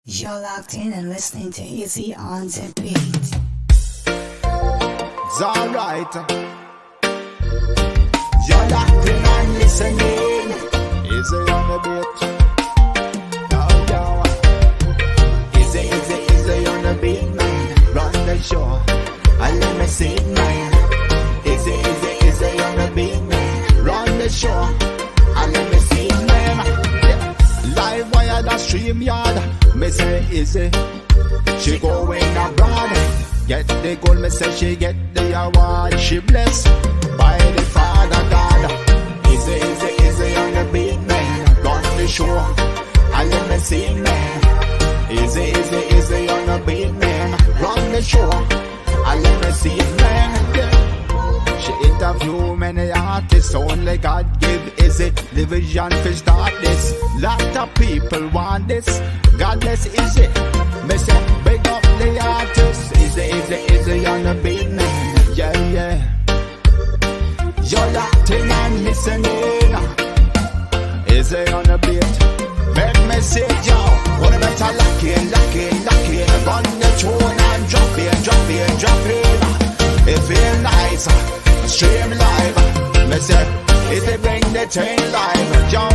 You're locked in and listening to Easy on the Beat. It's alright. You're locked in and listening. Easy on the beat. Oh, yo. Easy on the beat, man. Run the show. And let me see it, man. Easy on the beat, man. Run the show. And let me see it, man. Yeah. Live wire the stream yard. Me say easy. She going abroad. Get the gold, me say she get the award. She blessed by the Father God. Easy on the beat, man. Run the show, and let me see it, man. Easy on the beat, man. Run the show, and let me see it, man. Yeah. She interview many artists, only God give Easy the vision to start this. Lot of people want this, God bless Easy. Me say big up the artists, easy on the beat, man. Yeah. You're locked in and listening. Easy on the beat. Make me say, yo, what about a lock in. Run the tune and drop in. It feel nice, stream live. Me say, if they bring the chain live. Yo,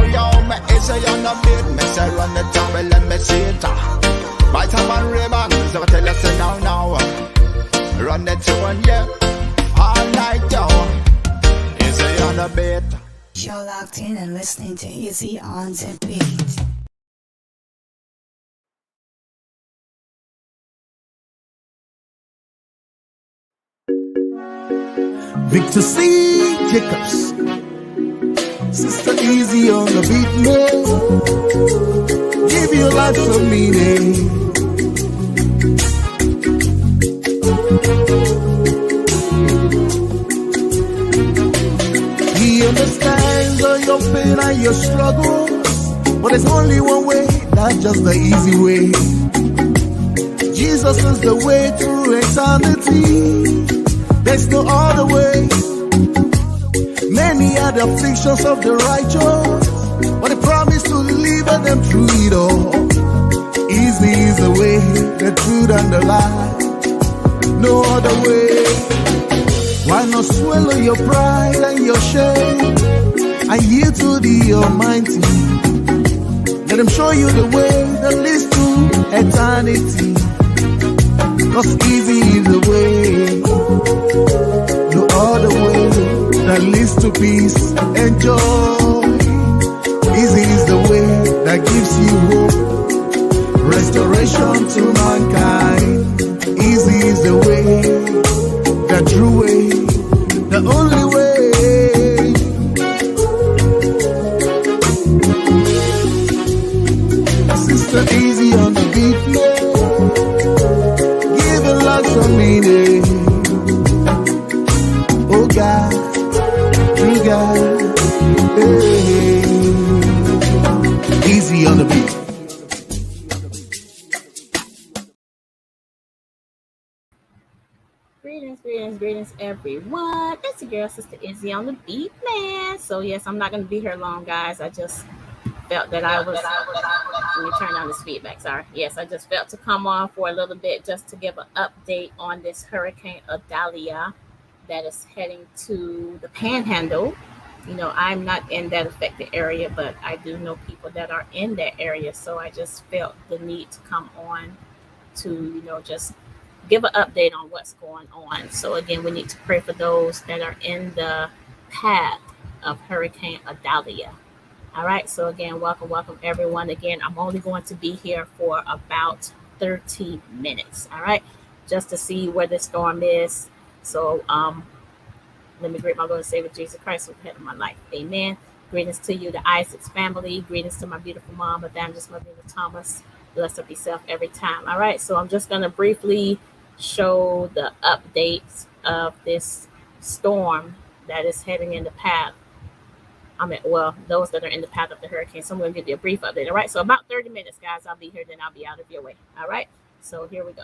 me easy on the beat. Me say, run the tower, let me see it. My time on ribbon, so I tell us now. Run the tune, yeah, all night, yo. Easy on the beat. You're locked in and listening to Easy on the Beat. Victor C. Jacobs, Sister Easy on the beat, man. Give your life some meaning. He understands all your pain and your struggles, but there's only one way, that's just the easy way. Jesus is the way to eternity. There's no other way. Many are the afflictions of the righteous, but He promised to deliver them through it all. Easy is the way, the truth and the life. No other way. Why not swallow your pride and your shame and yield to the Almighty? Let Him show you the way that leads to eternity. 'Cause easy is the way, no other way that leads to peace and joy. Easy is the way that gives you hope, restoration to mankind. Easy is the way, the true way, the only way. Sister Easy on the beat, man. Giving lots of meaning. Oh God, true God, hey. Easy on the beat. Greetings, everyone. It's your girl, Sister Izzy on the beat, man. So yes, I'm not gonna be here long, guys. I just felt that I was. Let me turn on this feedback. Sorry. Yes, I just felt to come on for a little bit just to give an update on this Hurricane Idalia that is heading to the Panhandle. You know, I'm not in that affected area, but I do know people that are in that area. So I just felt the need to come on to, just give an update on what's going on. So again, we need to pray for those that are in the path of Hurricane Idalia. All right. So again, welcome everyone. Again, I'm only going to be here for about 30 minutes. All right. Just to see where the storm is. So let me greet my Lord and Savior Jesus Christ, who's the head of my life. Amen. Greetings to you, the Isaacs family. Greetings to my beautiful mom, Evangelist Marina Thomas. Bless up yourself every time. All right. So I'm just going to briefly show the updates of this storm that is heading in the path. Those that are in the path of the hurricane. So I'm going to give you a brief update. All right. So about 30 minutes, guys. I'll be here. Then I'll be out of your way. All right. So here we go.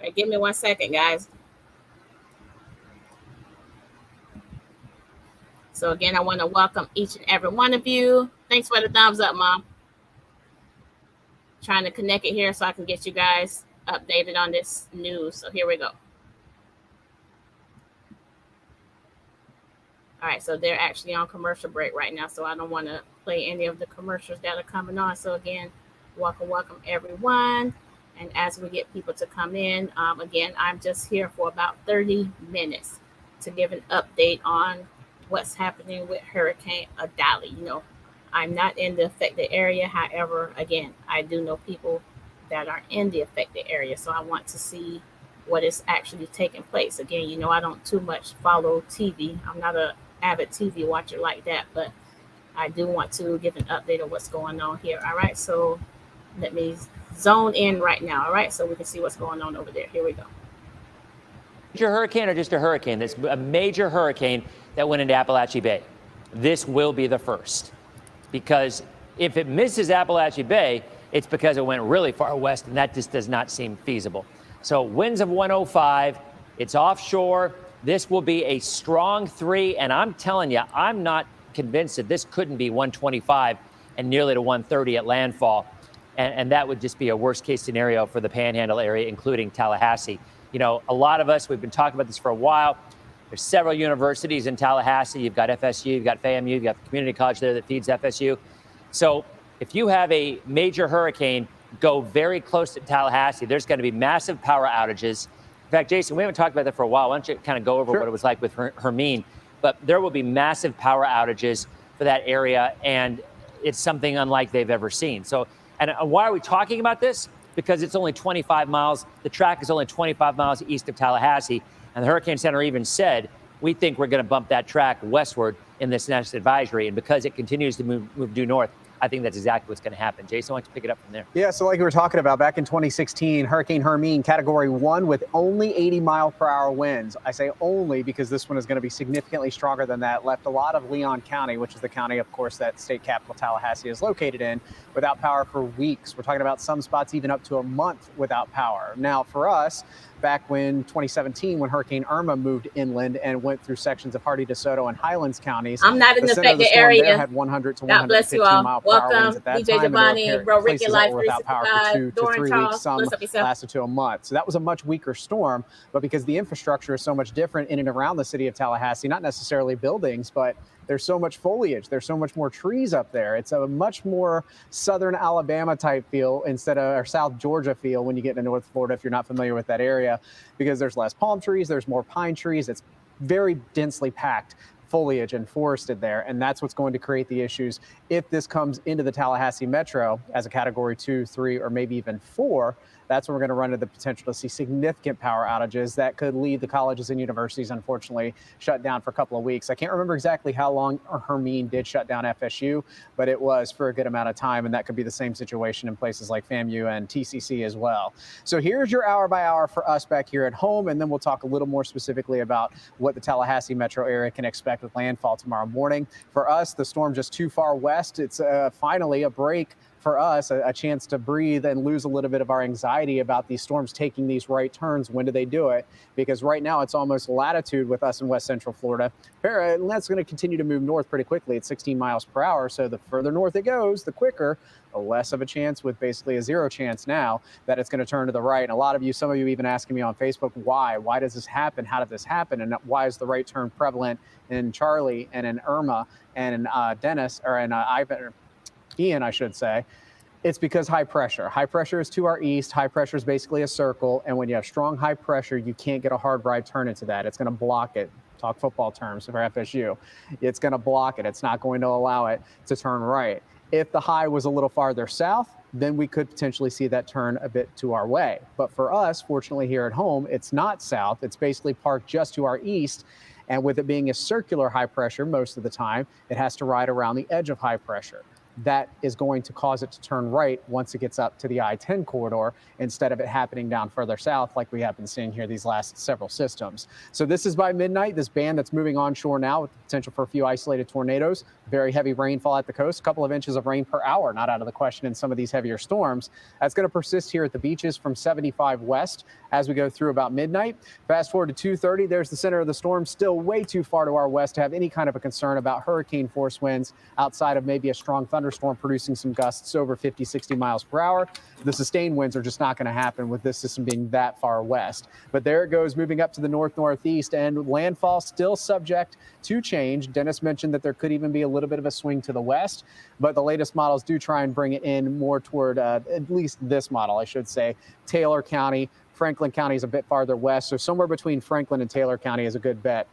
right, give me 1 second, guys. So again, I want to welcome each and every one of you. Thanks for the thumbs up, Mom. Trying to connect it here so I can get you guys updated on this news. So here we go. All right, so they're actually on commercial break right now, so I don't want to play any of the commercials that are coming on. So again, welcome everyone. And as we get people to come in, again, I'm just here for about 30 minutes to give an update on what's happening with Hurricane Idalia. You know, I'm not in the affected area. However, again, I do know people that are in the affected area, so I want to see what is actually taking place. Again, you know, I don't too much follow TV. I'm not a avid TV watcher like that, but I do want to give an update of what's going on here. All right, so let me zone in right now. All right, so we can see what's going on over there. Here we go. Major hurricane or just a hurricane? That's a major hurricane that went into Appalachia Bay. This will be the first, because if it misses Appalachia Bay, it's because it went really far west, and that just does not seem feasible. So winds of 105, it's offshore. This will be a strong 3, and I'm telling you, I'm not convinced that this couldn't be 125 and nearly to 130 at landfall. And that would just be a worst case scenario for the Panhandle area, including Tallahassee. You know, a lot of us, we've been talking about this for a while. There's several universities in Tallahassee. You've got FSU, you've got FAMU, you've got the community college there that feeds FSU. So if you have a major hurricane go very close to Tallahassee, there's going to be massive power outages. In fact, Jason, we haven't talked about that for a while. Why don't you kind of go over what it was like with Hermine? But there will be massive power outages for that area, and it's something unlike they've ever seen. So, and why are we talking about this? Because it's only 25 miles. The track is only 25 miles east of Tallahassee. And the Hurricane Center even said, we think we're going to bump that track westward in this next advisory. And because it continues to move due north, I think that's exactly what's going to happen. Jason, why don't you pick it up from there? Yeah, so like we were talking about back in 2016, Hurricane Hermine, Category 1 with only 80-mile-per-hour winds. I say only because this one is going to be significantly stronger than that. Left a lot of Leon County, which is the county, of course, that state capital Tallahassee is located in, without power for weeks. We're talking about some spots even up to a month without power. Now, for us, back when 2017, when Hurricane Irma moved inland and went through sections of Hardee, DeSoto, and Highlands counties. I'm not in the affected area. There had 100 to God bless 115 you all. mile per hour winds Welcome, at that DJ time. Giovanni, Bro Ricky, Places Life that were without power for 2 to 3 weeks. Some lasted to a month. So that was a much weaker storm. But because the infrastructure is so much different in and around the city of Tallahassee, not necessarily buildings, but there's so much foliage. There's so much more trees up there. It's a much more southern Alabama type feel instead of or South Georgia feel when you get into North Florida, if you're not familiar with that area, because there's less palm trees, there's more pine trees. It's very densely packed foliage and forested there. And that's what's going to create the issues if this comes into the Tallahassee metro as a category 2, 3, or maybe even 4. That's when we're going to run into the potential to see significant power outages that could leave the colleges and universities, unfortunately, shut down for a couple of weeks. I can't remember exactly how long Hermine did shut down FSU, but it was for a good amount of time, and that could be the same situation in places like FAMU and TCC as well. So here's your hour by hour for us back here at home, and then we'll talk a little more specifically about what the Tallahassee metro area can expect with landfall tomorrow morning. For us, the storm just too far west. It's finally a break for us, a chance to breathe and lose a little bit of our anxiety about these storms taking these right turns. When do they do it? Because right now it's almost latitude with us in West Central Florida. And that's going to continue to move north pretty quickly at 16 miles per hour. So the further north it goes, the quicker, the less of a chance, with basically a zero chance now, that it's going to turn to the right. And a lot of you, some of you even asking me on Facebook, why? Why does this happen? How did this happen? And why is the right turn prevalent in Charlie and in Irma and in Dennis, or in Ian, I should say? It's because high pressure. High pressure is to our east. High pressure is basically a circle. And when you have strong high pressure, you can't get a hard right turn into that. It's going to block it. Talk football terms for FSU. It's going to block it. It's not going to allow it to turn right. If the high was a little farther south, then we could potentially see that turn a bit to our way. But for us, fortunately here at home, it's not south. It's basically parked just to our east. And with it being a circular high pressure most of the time, it has to ride around the edge of high pressure. that is going to cause it to turn right once it gets up to the I-10 corridor instead of it happening down further south like we have been seeing here these last several systems. So this is by midnight, this band that's moving onshore now with the potential for a few isolated tornadoes, very heavy rainfall at the coast, a couple of inches of rain per hour, not out of the question in some of these heavier storms. That's going to persist here at the beaches from 75 west as we go through about midnight. Fast forward to 2:30, there's the center of the storm, still way too far to our west to have any kind of a concern about hurricane force winds outside of maybe a strong thunderstorm producing some gusts over 50, 60 miles per hour. The sustained winds are just not going to happen with this system being that far west. But there it goes, moving up to the north-northeast, and landfall still subject to change. Dennis mentioned that there could even be a little bit of a swing to the west, but the latest models do try and bring it in more toward, at least this model, I should say, Taylor County. Franklin County is a bit farther west, so somewhere between Franklin and Taylor County is a good bet.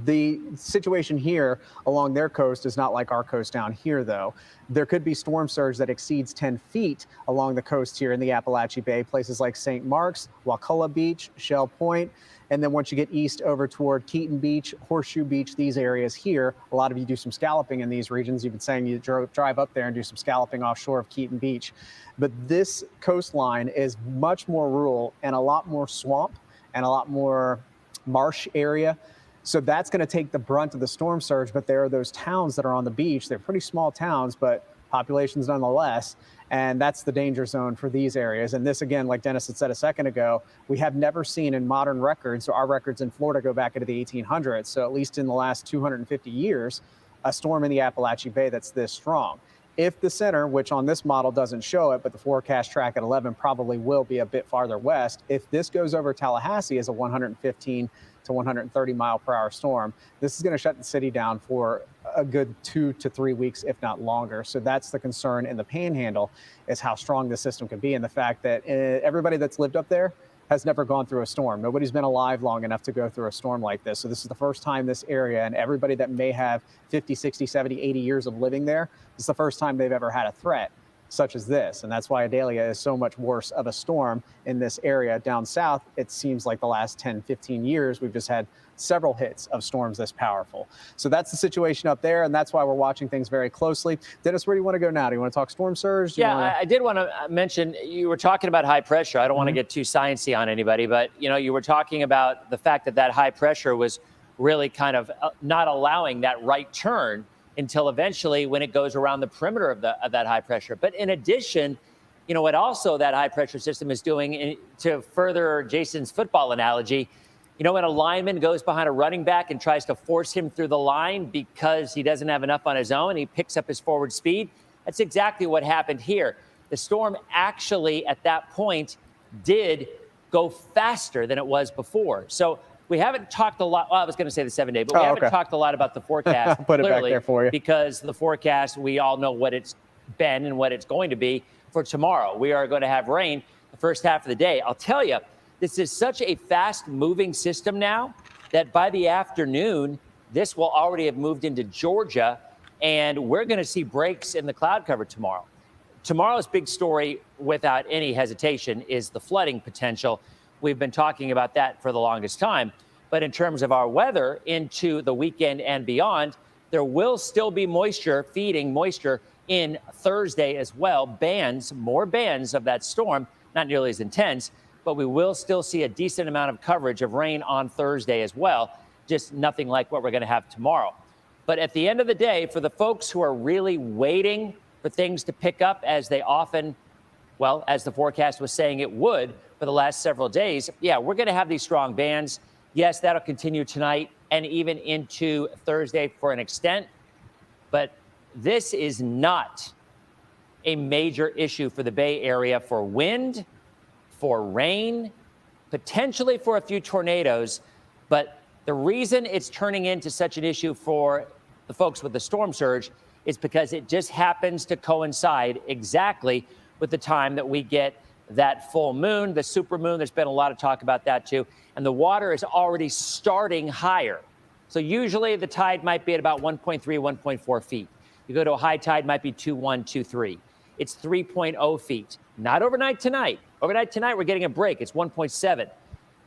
The situation here along their coast is not like our coast down here, though. There could be storm surge that exceeds 10 feet along the coast here in the Appalachia Bay, places like St. Mark's, Wakulla Beach, Shell Point. And then once you get east over toward Keaton Beach, Horseshoe Beach, these areas here, a lot of you do some scalloping in these regions. You've been saying you drive up there and do some scalloping offshore of Keaton Beach. But this coastline is much more rural and a lot more swamp and a lot more marsh area. So that's going to take the brunt of the storm surge, but there are those towns that are on the beach. They're pretty small towns, but populations nonetheless. And that's the danger zone for these areas. And this, again, like Dennis had said a second ago, we have never seen in modern records, so our records in Florida go back into the 1800s. So at least in the last 250 years, a storm in the Appalachia Bay that's this strong. If the center, which on this model doesn't show it, but the forecast track at 11 probably will be a bit farther west, if this goes over Tallahassee as a 115 to 130 mile per hour storm, this is going to shut the city down for a good 2 to 3 weeks, if not longer. So that's the concern in the Panhandle, is how strong this system can be, and the fact that everybody that's lived up there has never gone through a storm. Nobody's been alive long enough to go through a storm like this. So this is the first time this area, and everybody that may have 50, 60, 70, 80 years of living there, this is the first time they've ever had a threat such as this. And that's why Idalia is so much worse of a storm in this area. Down south, it seems like the last 10, 15 years, we've just had several hits of storms this powerful. So that's the situation up there, and that's why we're watching things very closely. Dennis, where do you want to go now? Do you want to talk storm surge? I did want to mention, you were talking about high pressure. I don't want to get too sciencey on anybody, but you were talking about the fact that high pressure was really kind of not allowing that right turn until eventually when it goes around the perimeter of that high pressure. But in addition, what also that high pressure system is doing, to further Jason's football analogy, when a lineman goes behind a running back and tries to force him through the line because he doesn't have enough on his own, he picks up his forward speed. That's exactly what happened here. The storm actually at that point did go faster than it was before. So we haven't talked a lot. Well, I was going to say the 7 day, but we haven't talked a lot about the forecast. Put it back there for you. Because the forecast, we all know what it's been and what it's going to be for tomorrow. We are going to have rain the first half of the day. I'll tell you, this is such a fast moving system now that by the afternoon, this will already have moved into Georgia, and we're going to see breaks in the cloud cover tomorrow. Tomorrow's big story, without any hesitation, is the flooding potential. We've been talking about that for the longest time. But in terms of our weather into the weekend and beyond, there will still be moisture, feeding moisture in Thursday as well. More bands of that storm, not nearly as intense, but we will still see a decent amount of coverage of rain on Thursday as well. Just nothing like what we're going to have tomorrow. But at the end of the day, for the folks who are really waiting for things to pick up as they often, as the forecast was saying it would for the last several days, we're going to have these strong bands. Yes, that'll continue tonight and even into Thursday for an extent. But this is not a major issue for the Bay Area for wind, for rain, potentially for a few tornadoes. But the reason it's turning into such an issue for the folks with the storm surge is because it just happens to coincide exactly with the time that we get that full moon, the supermoon. There's been a lot of talk about that too. And the water is already starting higher. So usually the tide might be at about 1.3, 1.4 feet. You go to a high tide, might be 2.1, 2.3. It's 3.0 feet. Not overnight tonight. Overnight tonight, we're getting a break. It's 1.7.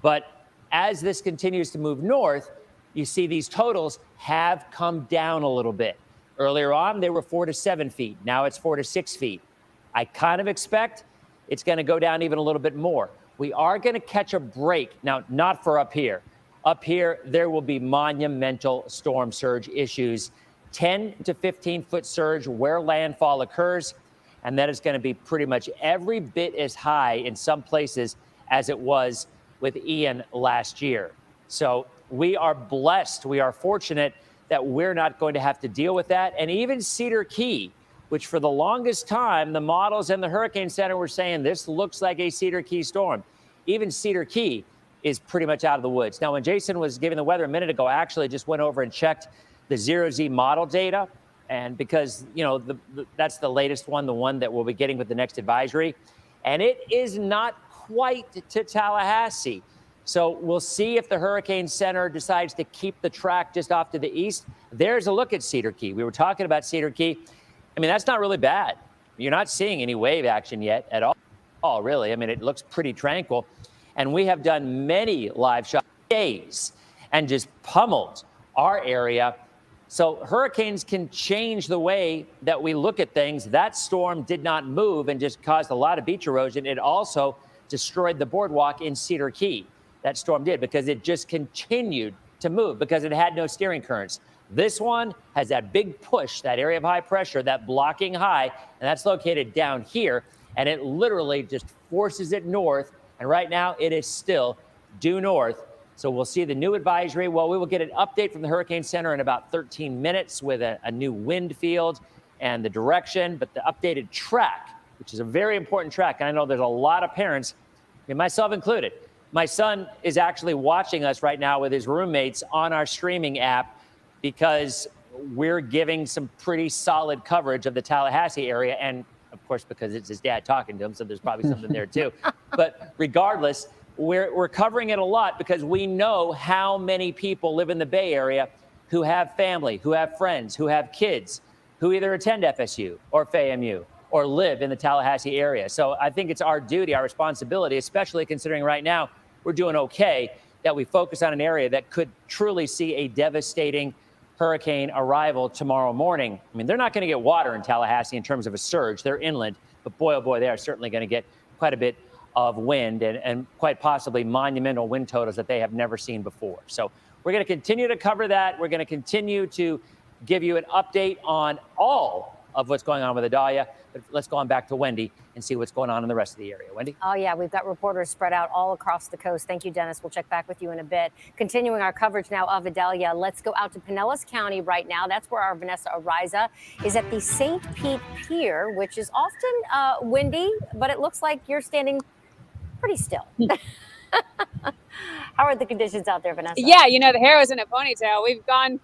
But as this continues to move north, you see these totals have come down a little bit. Earlier on, they were 4 to 7 feet. Now it's 4 to 6 feet. I kind of expect it's going to go down even a little bit more. We are going to catch a break. Now, not for up here. Up here, there will be monumental storm surge issues. 10 to 15-foot surge where landfall occurs. And that is going to be pretty much every bit as high in some places as it was with Ian last year. So we are blessed. We are fortunate that we're not going to have to deal with that. And even Cedar Key, which for the longest time, the models and the Hurricane Center were saying this looks like a Cedar Key storm. Even Cedar Key is pretty much out of the woods. Now, when Jason was giving the weather a minute ago, I actually just went over and checked the 0Z model data. And because, you know, that's the latest one, the one that we'll be getting with the next advisory. And it is not quite to Tallahassee. So we'll see if the Hurricane Center decides to keep the track just off to the east. There's a look at Cedar Key. We were talking about Cedar Key. I mean, that's not really bad. You're not seeing any wave action yet at all, really. I mean, it looks pretty tranquil. And we have done many live shots days and just pummeled our area. So hurricanes can change the way that we look at things. That storm did not move and just caused a lot of beach erosion. It also destroyed the boardwalk in Cedar Key. That storm did, because it just continued to move because it had no steering currents. This one has that big push, that area of high pressure, that blocking high, and that's located down here. And it literally just forces it north. And right now it is still due north. So we'll see the new advisory. Well, we will get an update from the Hurricane Center in about 13 minutes with a new wind field and the direction, but the updated track, which is a very important track. And I know there's a lot of parents, and myself included. My son is actually watching us right now with his roommates on our streaming app because we're giving some pretty solid coverage of the Tallahassee area. And of course, because it's his dad talking to him, so there's probably something there too. But regardless, we're covering it a lot because we know how many people live in the Bay Area who have family, who have friends, who have kids, who either attend FSU or FAMU or live in the Tallahassee area. So I think it's our duty, our responsibility, especially considering right now we're doing okay, that we focus on an area that could truly see a devastating hurricane arrival tomorrow morning. I mean, they're not going to get water in Tallahassee in terms of a surge. They're inland, but boy, oh boy, they are certainly going to get quite a bit of wind and quite possibly monumental wind totals that they have never seen before. So we're going to continue to cover that. We're going to continue to give you an update on all of what's going on with Idalia. But let's go on back to Wendy and see what's going on in the rest of the area. Wendy? Oh, yeah, we've got reporters spread out all across the coast. Thank you, Dennis. We'll check back with you in a bit. Continuing our coverage now of Idalia, let's go out to Pinellas County right now. That's where our Vanessa Ariza is at the St. Pete Pier, which is often windy, but it looks like you're standing pretty still. How are the conditions out there, Vanessa? Yeah, you know, the hair was in a ponytail. We've gone...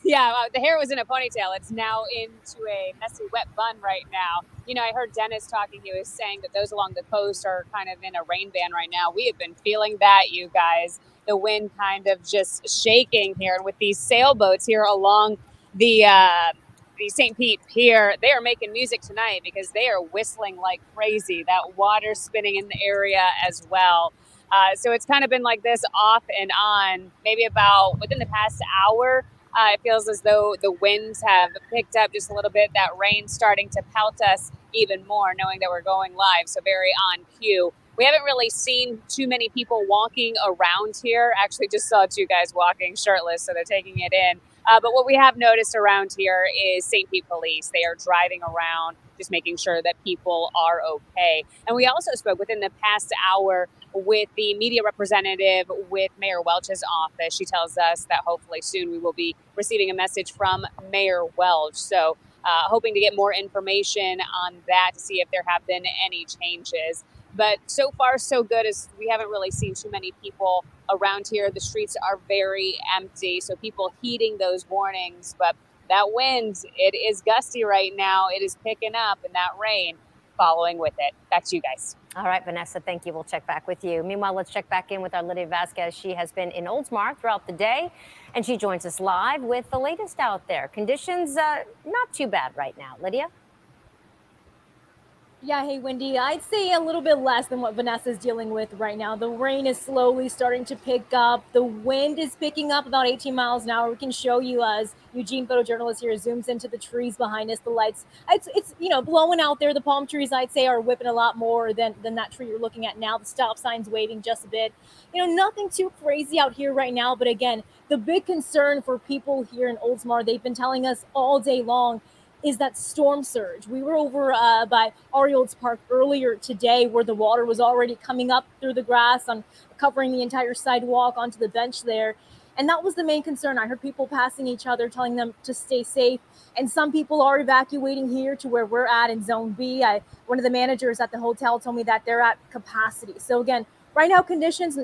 the hair was in a ponytail. It's now into a messy, wet bun right now. You know, I heard Dennis talking. He was saying that those along the coast are kind of in a rain band right now. We have been feeling that, you guys. The wind kind of just shaking here. And with these sailboats here along the St. Pete Pier, they are making music tonight because they are whistling like crazy. That water spinning in the area as well. So it's kind of been like this off and on, maybe about within the past hour. It feels as though the winds have picked up just a little bit. That rain starting to pelt us even more, knowing that we're going live. So very on cue. We haven't really seen too many people walking around here. Actually, just saw two guys walking shirtless, so they're taking it in. But what we have noticed around here is St. Pete police. They are driving around, just making sure that people are okay. And we also spoke within the past hour with the media representative with Mayor Welch's office. She tells us that hopefully soon we will be receiving a message from Mayor Welch. So hoping to get more information on that to see if there have been any changes. But so far, so good, as we haven't really seen too many people around here. The streets are very empty, so people heeding those warnings. But that wind, it is gusty right now. It is picking up, and that rain following with it. Back to you guys. All right, Vanessa, thank you. We'll check back with you. Meanwhile, let's check back in with our Lydia Vasquez. She has been in Oldsmar throughout the day, and she joins us live with the latest out there. Conditions not too bad right now. Lydia? Yeah, hey, Wendy. I'd say a little bit less than what Vanessa's dealing with right now. The rain is slowly starting to pick up. The wind is picking up about 18 miles an hour. We can show you as Eugene photojournalist here zooms into the trees behind us. The lights, it's blowing out there. The palm trees, I'd say, are whipping a lot more than that tree you're looking at now. The stop sign's waving just a bit. Nothing too crazy out here right now. But again, the big concern for people here in Oldsmar, they've been telling us all day long, is that storm surge. We were over by Arields Park earlier today where the water was already coming up through the grass on covering the entire sidewalk onto the bench there. And that was the main concern. I heard people passing each other, telling them to stay safe. And some people are evacuating here to where we're at in Zone B. One of the managers at the hotel told me that they're at capacity. So again, right now conditions,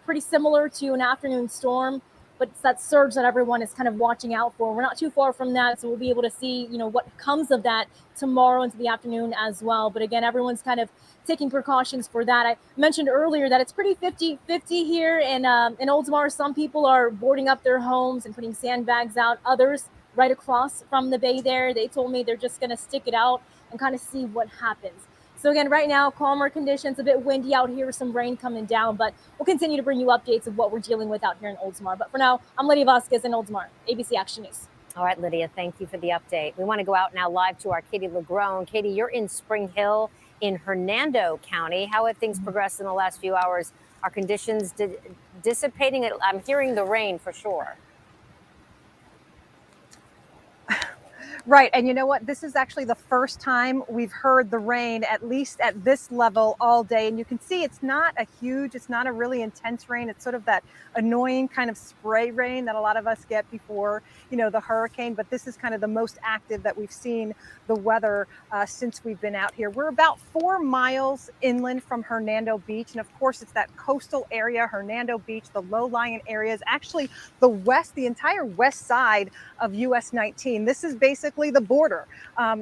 pretty similar to an afternoon storm, but it's that surge that everyone is kind of watching out for. We're not too far from that, so we'll be able to see, what comes of that tomorrow into the afternoon as well. But again, everyone's kind of taking precautions for that. I mentioned earlier that it's pretty 50-50 here in Oldsmar. Some people are boarding up their homes and putting sandbags out. Others right across from the bay there, they told me they're just going to stick it out and kind of see what happens. So again, right now, calmer conditions, a bit windy out here, some rain coming down, but we'll continue to bring you updates of what we're dealing with out here in Oldsmar. But for now, I'm Lydia Vasquez in Oldsmar, ABC Action News. All right, Lydia, thank you for the update. We want to go out now live to our Katie LaGrone. Katie, you're in Spring Hill in Hernando County. How have things progressed in the last few hours? Are conditions dissipating? I'm hearing the rain for sure. Right. And you know what? This is actually the first time we've heard the rain, at least at this level, all day. And you can see it's not a really intense rain. It's sort of that annoying kind of spray rain that a lot of us get before, the hurricane. But this is kind of the most active that we've seen the weather since we've been out here. We're about 4 miles inland from Hernando Beach. And of course, it's that coastal area, Hernando Beach, the low-lying areas, actually the entire west side of US 19. This is basically the border,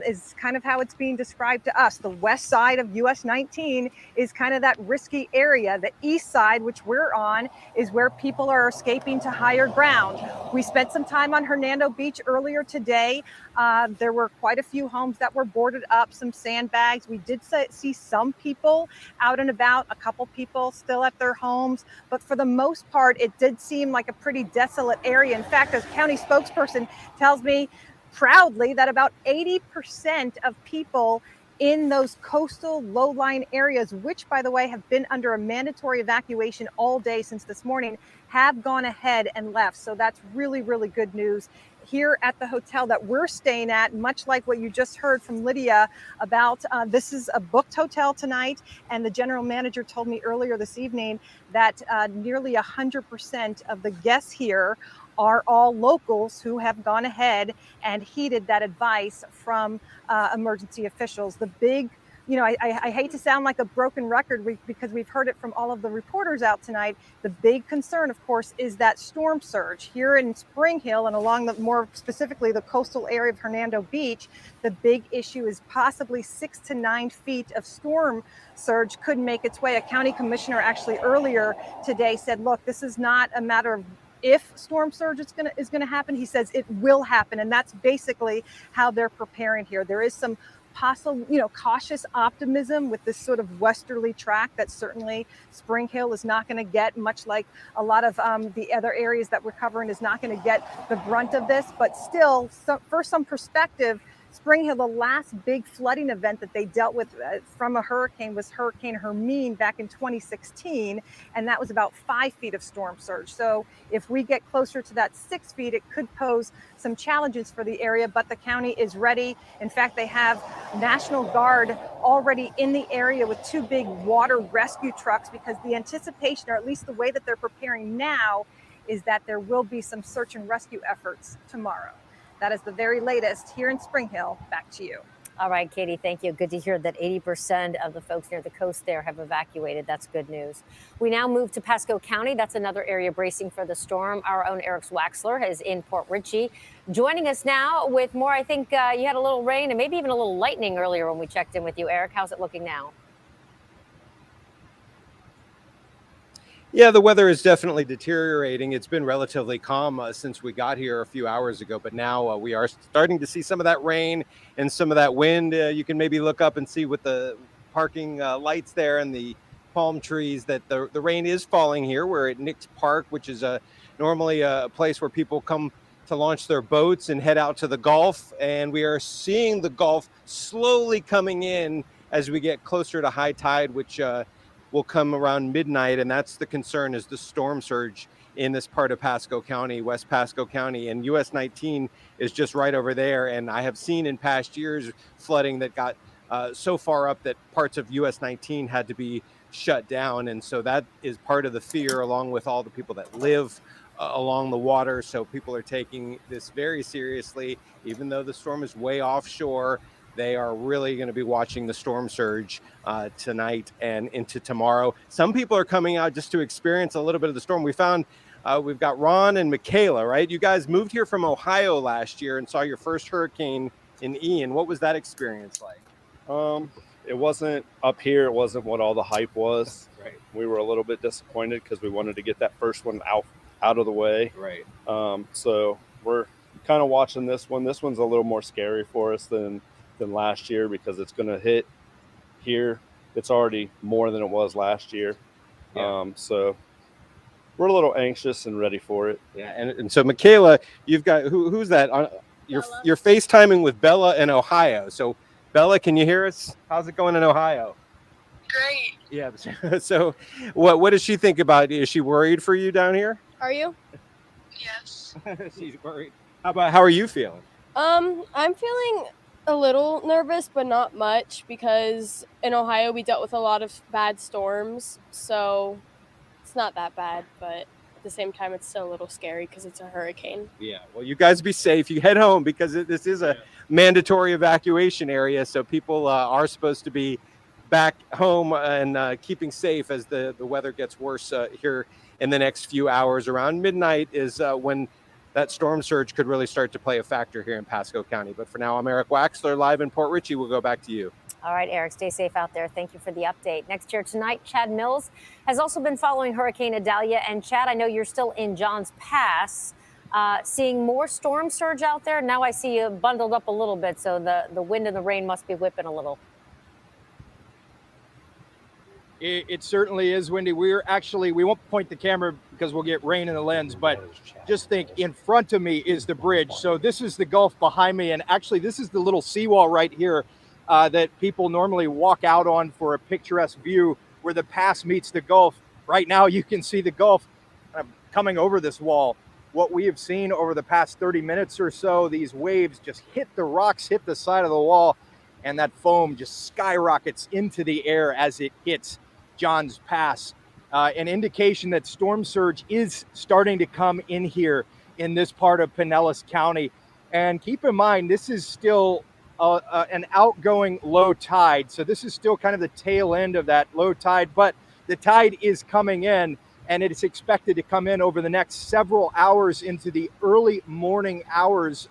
is kind of how it's being described to us. The west side of US 19 is kind of that risky area. The east side, which we're on, is where people are escaping to higher ground. We spent some time on Hernando Beach earlier today. There were quite a few homes that were boarded up, some sandbags. We did see some people out and about, a couple people still at their homes. But for the most part, it did seem like a pretty desolate area. In fact, a county spokesperson tells me proudly that about 80% of people in those coastal low-lying areas, which, by the way, have been under a mandatory evacuation all day since this morning, have gone ahead and left. So that's really, really good news. Here at the hotel that we're staying at, much like what you just heard from Lydia about, this is a booked hotel tonight, and the general manager told me earlier this evening that nearly 100% of the guests here are all locals who have gone ahead and heeded that advice from emergency officials. The big, I hate to sound like a broken record because we've heard it from all of the reporters out tonight. The big concern, of course, is that storm surge here in Spring Hill and along more specifically the coastal area of Hernando Beach. The big issue is possibly 6 to 9 feet of storm surge could make its way. A county commissioner actually earlier today said, look, this is not a matter of if storm surge is going to happen. He says it will happen. And that's basically how they're preparing here. There is some possible, cautious optimism with this sort of westerly track that certainly Spring Hill is not going to get, much like a lot of the other areas that we're covering is not going to get the brunt of this. But still, for some perspective, Spring Hill, the last big flooding event that they dealt with from a hurricane was Hurricane Hermine back in 2016, and that was about 5 feet of storm surge. So if we get closer to that 6 feet, it could pose some challenges for the area, but the county is ready. In fact, they have National Guard already in the area with 2 big water rescue trucks, because the anticipation, or at least the way that they're preparing now, is that there will be some search and rescue efforts tomorrow. That is the very latest here in Spring Hill. Back to you. All right, Katie, thank you. Good to hear that 80% of the folks near the coast there have evacuated. That's good news. We now move to Pasco County. That's another area bracing for the storm. Our own Eric Waxler is in Port Richey, joining us now with more. I think you had a little rain and maybe even a little lightning earlier when we checked in with you. Eric, how's it looking now? Yeah, the weather is definitely deteriorating. It's been relatively calm since we got here a few hours ago, but now we are starting to see some of that rain and some of that wind. You can maybe look up and see with the parking lights there and the palm trees that the rain is falling here. We're at Nick's Park, which is normally a place where people come to launch their boats and head out to the Gulf. And we are seeing the Gulf slowly coming in as we get closer to high tide, which will come around midnight, and that's the concern, is the storm surge in this part of Pasco County, West Pasco County, and US 19 is just right over there. And I have seen in past years flooding that got so far up that parts of US 19 had to be shut down. And so that is part of the fear, along with all the people that live along the water. So people are taking this very seriously, even though the storm is way offshore. They are really going to be watching the storm surge tonight and into tomorrow. Some people are coming out just to experience a little bit of the storm. We found we've got Ron and Michaela, right? You guys moved here from Ohio last year and saw your first hurricane in Ian. What was that experience like? It wasn't up here. It wasn't what all the hype was. Right. We were a little bit disappointed because we wanted to get that first one out of the way. Right. So we're kind of watching this one. This one's a little more scary for us than last year because it's going to hit here. It's already more than it was last year. Yeah. So we're a little anxious and ready for it. Yeah. And so Michaela, you've got, who's that? You're FaceTiming with Bella in Ohio. So Bella, can you hear us? How's it going in Ohio? Great. Yeah. So what does she think about it? Is she worried for you down here? Are you? Yes. She's worried. How are you feeling? I'm feeling a little nervous, but not much, because in Ohio we dealt with a lot of bad storms, so it's not that bad, but at the same time it's still a little scary because it's a hurricane. Yeah, well, you guys be safe. You head home because this is a mandatory evacuation area, so people are supposed to be back home and keeping safe as the weather gets worse here in the next few hours. Around midnight is when that storm surge could really start to play a factor here in Pasco County. But for now, I'm Eric Waxler, live in Port Richey. We'll go back to you. All right, Eric, stay safe out there. Thank you for the update. Next year tonight, Chad Mills has also been following Hurricane Idalia. And Chad, I know you're still in Johns Pass, seeing more storm surge out there. Now I see you bundled up a little bit, so the wind and the rain must be whipping a little. It certainly is windy. We won't point the camera because we'll get rain in the lens, but just think, in front of me is the bridge. So this is the Gulf behind me. And actually, this is the little seawall right here that people normally walk out on for a picturesque view where the pass meets the Gulf. Right now, you can see the Gulf coming over this wall. What we have seen over the past 30 minutes or so, these waves just hit the rocks, hit the side of the wall, and that foam just skyrockets into the air as it hits Johns Pass, an indication that storm surge is starting to come in here in this part of Pinellas County. And keep in mind, this is still an outgoing low tide. So this is still kind of the tail end of that low tide, but the tide is coming in, and it is expected to come in over the next several hours into the early morning hours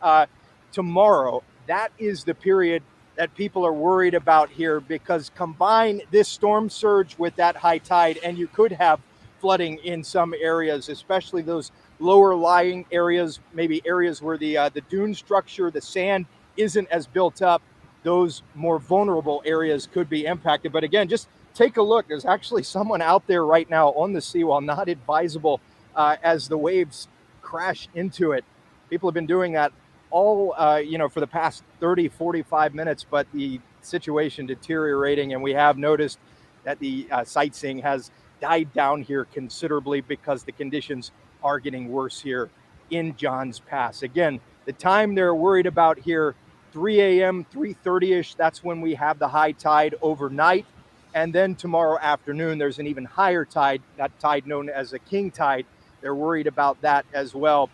tomorrow. That is the period that people are worried about here, because combine this storm surge with that high tide and you could have flooding in some areas, especially those lower lying areas, maybe areas where the dune structure, the sand isn't as built up. Those more vulnerable areas could be impacted. But again, just take a look. There's actually someone out there right now on the seawall, not advisable as the waves crash into it. People have been doing that all, for the past 30, 45 minutes, but the situation deteriorating. And we have noticed that the sightseeing has died down here considerably because the conditions are getting worse here in Johns Pass. Again, the time they're worried about here, 3 a.m., 3:30-ish, that's when we have the high tide overnight. And then tomorrow afternoon, there's an even higher tide, that tide known as a king tide. They're worried about that as well.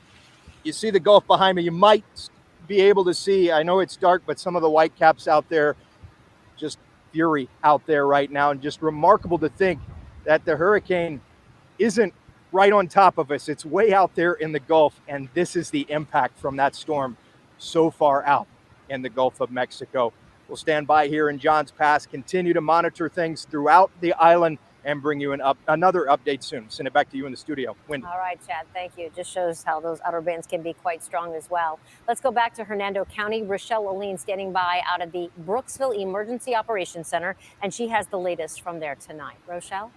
You see the Gulf behind me. You might be able to see, I know it's dark, but some of the white caps out there, just fury out there right now. And just remarkable to think that the hurricane isn't right on top of us. It's way out there in the Gulf. And this is the impact from that storm so far out in the Gulf of Mexico. We'll stand by here in Johns Pass, continue to monitor things throughout the island and bring you another update soon. Send it back to you in the studio. Wendy. All right, Chad, thank you. It just shows how those outer bands can be quite strong as well. Let's go back to Hernando County. Rochelle Aline standing by out of the Brooksville Emergency Operations Center, and she has the latest from there tonight. Rochelle?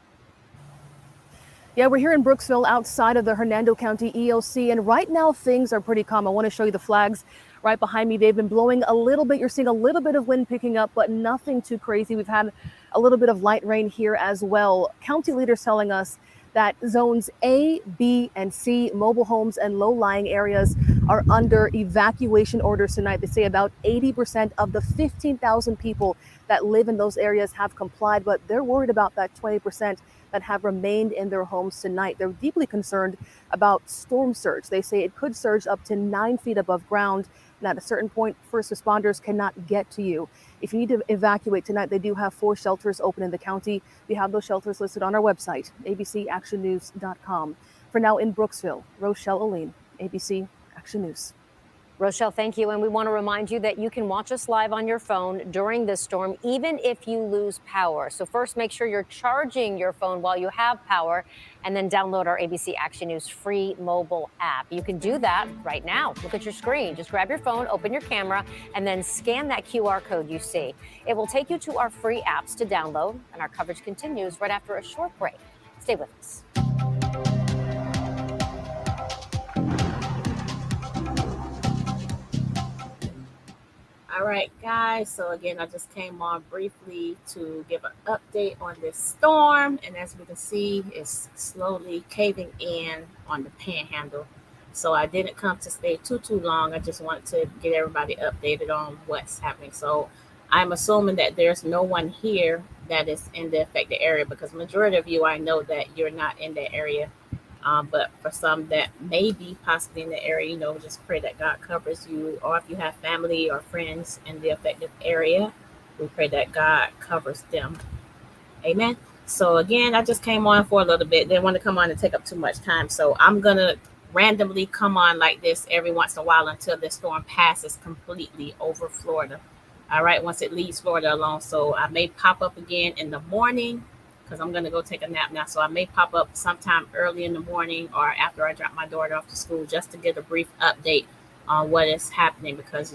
Yeah, we're here in Brooksville outside of the Hernando County EOC, and right now things are pretty calm. I want to show you the flags right behind me. They've been blowing a little bit. You're seeing a little bit of wind picking up, but nothing too crazy. We've had a little bit of light rain here as well. County leaders telling us that zones A, B, and C, mobile homes and low-lying areas, are under evacuation orders tonight. They say about 80% of the 15,000 people that live in those areas have complied, but they're worried about that 20% that have remained in their homes tonight. They're deeply concerned about storm surge. They say it could surge up to 9 feet above ground, and at a certain point, first responders cannot get to you. If you need to evacuate tonight, they do have 4 shelters open in the county. We have those shelters listed on our website, abcactionnews.com. For now in Brooksville, Rochelle Aline, ABC Action News. Rochelle, thank you. And we want to remind you that you can watch us live on your phone during this storm, even if you lose power. So first, make sure you're charging your phone while you have power, and then download our ABC Action News free mobile app. You can do that right now. Look at your screen. Just grab your phone, open your camera, and then scan that QR code you see. It will take you to our free apps to download, and our coverage continues right after a short break. Stay with us. All right, guys. So again, I just came on briefly to give an update on this storm. And as we can see, it's slowly caving in on the panhandle. So I didn't come to stay too long. I just wanted to get everybody updated on what's happening. So I'm assuming that there's no one here that is in the affected area, because majority of you, I know that you're not in that area. But for some that may be possibly in the area, just pray that God covers you, or if you have family or friends in the affected area, we pray that God covers them. Amen. So again, I just came on for a little bit. Didn't want to come on and take up too much time. So I'm going to randomly come on like this every once in a while until this storm passes completely over Florida. All right, once it leaves Florida alone. So I may pop up again in the morning, because I'm going to go take a nap now. So I may pop up sometime early in the morning or after I drop my daughter off to school, just to get a brief update on what is happening, because,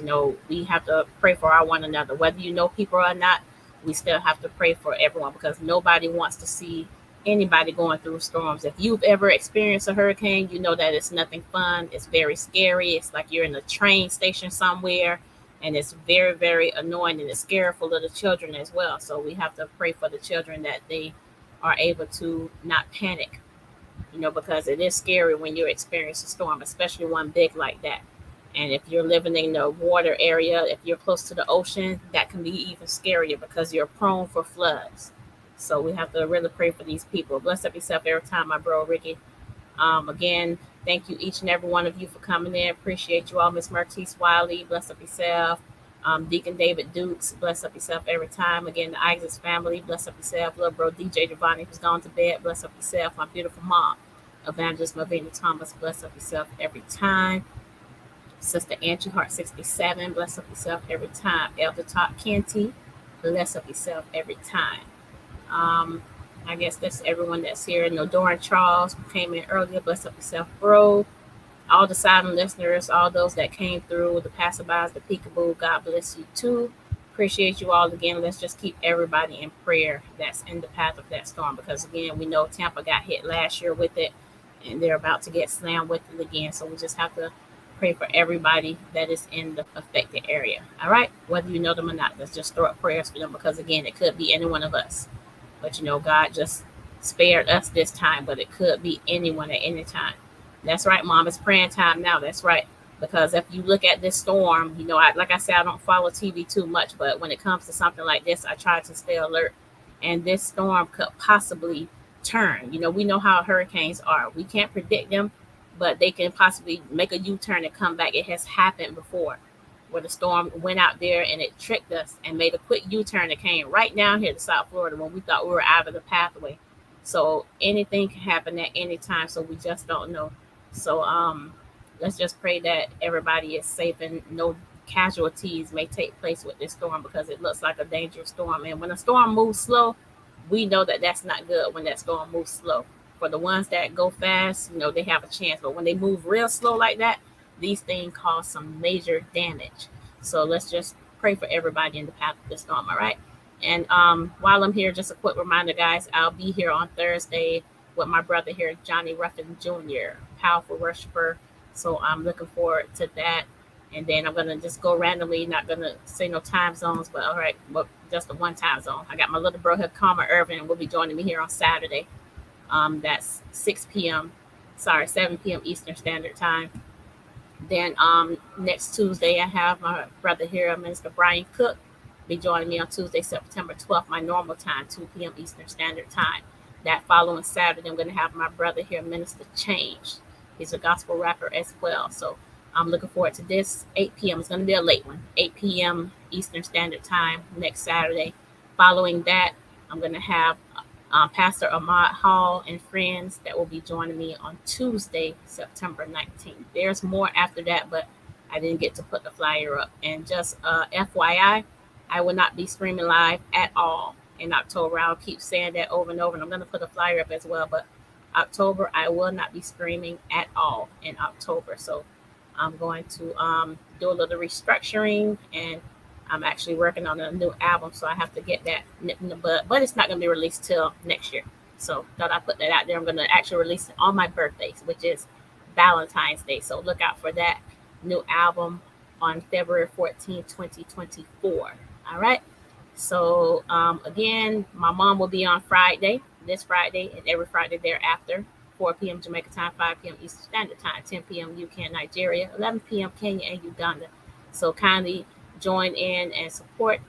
we have to pray for our one another. Whether you know people or not, we still have to pray for everyone, because nobody wants to see anybody going through storms. If you've ever experienced a hurricane, you know that it's nothing fun. It's very scary. It's like you're in a train station somewhere, and it's very, very annoying, and it's scary for little children as well. So we have to pray for the children that they are able to not panic, because it is scary when you're experiencing a storm, especially one big like that. And if you're living in the water area, if you're close to the ocean, that can be even scarier, because you're prone for floods. So we have to really pray for these people. Bless up yourself every time, my bro Ricky. Again, thank you each and every one of you for coming in. Appreciate you all. Miss Mertice Wiley, bless up yourself. Deacon David Dukes, bless up yourself every time. Again, the Isaacs family, bless up yourself. Little bro DJ Giovanni, who's gone to bed, bless up yourself. My beautiful mom, Evangelist Malvina Thomas, bless up yourself every time. Sister Angie Hart 67, bless up yourself every time. Elder Todd Kenty, bless up yourself every time. I guess that's everyone that's here. Doran Charles, who came in earlier, bless up yourself, bro. All the silent listeners, all those that came through, the passerbys, the peekaboo, God bless you too. Appreciate you all again. Let's just keep everybody in prayer that's in the path of that storm, because again, we know Tampa got hit last year with it, and they're about to get slammed with it again. So we just have to pray for everybody that is in the affected area. All right, whether you know them or not, let's just throw up prayers for them, because again, it could be any one of us. But God just spared us this time, but it could be anyone at any time. That's right, Mom. It's praying time now. That's right. Because if you look at this storm, like I said, I don't follow TV too much, but when it comes to something like this, I try to stay alert. And this storm could possibly turn. We know how hurricanes are. We can't predict them, but they can possibly make a U-turn and come back. It has happened before, where the storm went out there and it tricked us and made a quick U-turn and came right down here to South Florida when we thought we were out of the pathway. So anything can happen at any time. So we just don't know. So let's just pray that everybody is safe and no casualties may take place with this storm, because it looks like a dangerous storm. And when a storm moves slow, we know that that's not good when that storm moves slow. For the ones that go fast, they have a chance. But when they move real slow like that, these things cause some major damage. So let's just pray for everybody in the path of the storm, all right? And while I'm here, just a quick reminder, guys, I'll be here on Thursday with my brother here, Johnny Ruffin Jr., powerful worshiper. So I'm looking forward to that. And then I'm going to just go randomly, not going to say no time zones, but all right, well, just the one time zone. I got my little bro here, Karma Irvin, will be joining me here on Saturday. That's 7 p.m. Eastern Standard Time. Then next Tuesday, I have my brother here, Minister Brian Cook, be joining me on Tuesday, September 12th, my normal time, 2 p.m. Eastern Standard Time. That following Saturday, I'm going to have my brother here, Minister Change. He's a gospel rapper as well. So I'm looking forward to this. 8 p.m. It's going to be a late one. 8 p.m. Eastern Standard Time next Saturday. Following that, I'm going to have Pastor Ahmad Hall and friends that will be joining me on Tuesday, September 19th. There's more after that, but I didn't get to put the flyer up. And just FYI, I will not be streaming live at all in October. I'll keep saying that over and over, and I'm going to put a flyer up as well. But October, I will not be streaming at all in October. So I'm going to do a little restructuring, and I'm actually working on a new album, so I have to get that nipped in the bud. But it's not going to be released till next year. So thought I put that out there. I'm going to actually release it on my birthday, which is Valentine's Day. So look out for that new album on February 14th, 2024. All right. So again, my mom will be on Friday, this Friday, and every Friday thereafter. 4 p.m. Jamaica time, 5 p.m. Eastern Standard Time, 10 p.m. UK and Nigeria, 11 p.m. Kenya and Uganda. So kindly join in and support